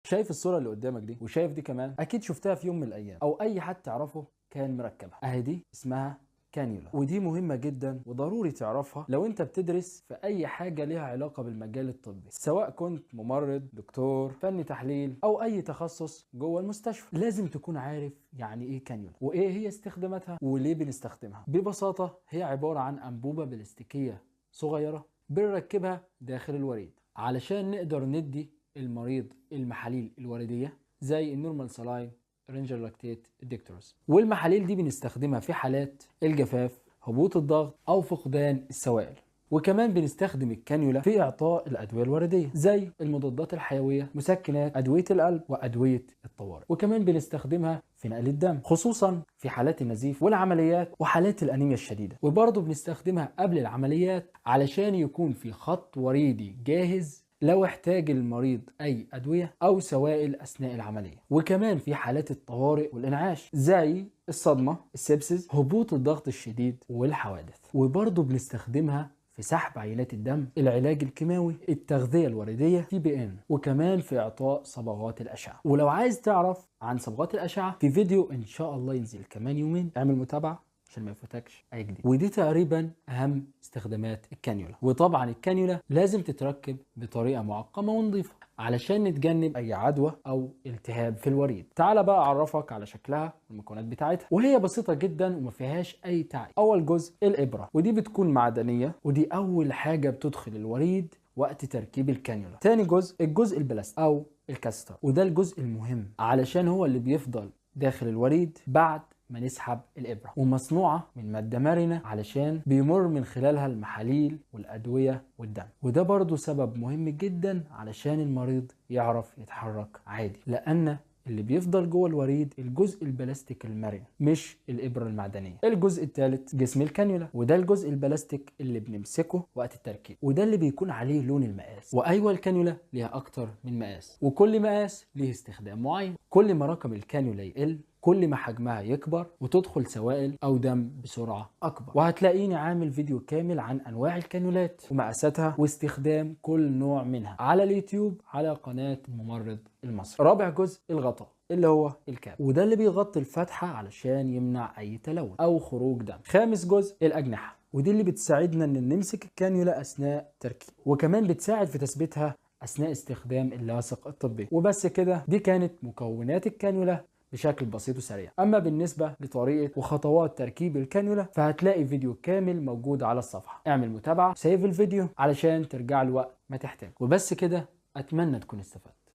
شايف الصورة اللي قدامك دي وشايف دي كمان؟ أكيد شفتها في يوم من الأيام أو أي حد تعرفه كان مركبها. أهي دي اسمها كانيولا، ودي مهمة جدا وضروري تعرفها لو انت بتدرس في اي حاجة ليها علاقة بالمجال الطبي، سواء كنت ممرض، دكتور، فني تحليل، او اي تخصص جوه المستشفى. لازم تكون عارف يعني ايه كانيولا وايه هي استخداماتها وليه بنستخدمها. ببساطة هي عبارة عن انبوبة بلاستيكية صغيرة بنركبها داخل الوريد علشان نقدر ندي المريض المحاليل الوردية زي النورمال سلاين، رينجر لاكتيت، الدكتورز. والمحاليل دي بنستخدمها في حالات الجفاف، هبوط الضغط، او فقدان السوائل. وكمان بنستخدم الكانيولا في اعطاء الادويه الورديه زي المضادات الحيويه، مسكنات، ادويه القلب، وادويه الطوارئ. وكمان بنستخدمها في نقل الدم خصوصا في حالات النزيف والعمليات وحالات الانيميا الشديده. وبرضه بنستخدمها قبل العمليات علشان يكون في خط وريدي جاهز لو احتاج المريض أي أدوية أو سوائل أثناء العملية. وكمان في حالات الطوارئ والإنعاش زي الصدمة، السبسس، هبوط الضغط الشديد، والحوادث. وبرضه بنستخدمها في سحب عينات الدم، العلاج الكيماوي، التغذية الوردية TPN، وكمان في إعطاء صبغات الأشعة. ولو عايز تعرف عن صبغات الأشعة في فيديو إن شاء الله ينزل كمان يومين، اعمل متابعة عشان ما يفوتكش اي جديد. ودي تقريبا اهم استخدامات الكانيولا. وطبعا الكانيولا لازم تتركب بطريقه معقمه ونظيفه علشان نتجنب اي عدوى او التهاب في الوريد. تعال بقى اعرفك على شكلها والمكونات بتاعتها، وهي بسيطه جدا وما فيهاش اي تعقيد. اول جزء الابره، ودي بتكون معدنيه، ودي اول حاجه بتدخل الوريد وقت تركيب الكانيولا. تاني جزء الجزء البلاستيك او الكاستر، وده الجزء المهم علشان هو اللي بيفضل داخل الوريد بعد ما نسحب الإبرة، ومصنوعة من مادة مرنة علشان بيمر من خلالها المحاليل والأدوية والدم. وده برضو سبب مهم جدا علشان المريض يعرف يتحرك عادي، لأن اللي بيفضل جوه الوريد الجزء البلاستيك المرن مش الإبرة المعدنية. الجزء الثالث جسم الكانيولا، وده الجزء البلاستيك اللي بنمسكه وقت التركيب، وده اللي بيكون عليه لون المقاس. وأيوة الكانيولا ليها أكتر من مقاس، وكل مقاس ليه استخدام معين. كل ما رقم الكانيولا يقل كل ما حجمها يكبر وتدخل سوائل او دم بسرعه اكبر. وهتلاقيني عامل فيديو كامل عن انواع الكانيولات ومقاساتها واستخدام كل نوع منها على اليوتيوب على قناه الممرض المصري. رابع جزء الغطاء اللي هو الكاب، وده اللي بيغطي الفتحه علشان يمنع اي تلوث او خروج دم. خامس جزء الاجنحه، ودي اللي بتساعدنا ان نمسك الكانيولا اثناء تركيب، وكمان بتساعد في تثبيتها اثناء استخدام اللاصق الطبي. وبس كده، دي كانت مكونات الكانيولا بشكل بسيط وسريع. اما بالنسبه لطريقه وخطوات تركيب الكانيولا فهتلاقي فيديو كامل موجود على الصفحه. اعمل متابعه، سيف الفيديو علشان ترجع له وقت ما تحتاج. وبس كده، اتمنى تكون استفدت.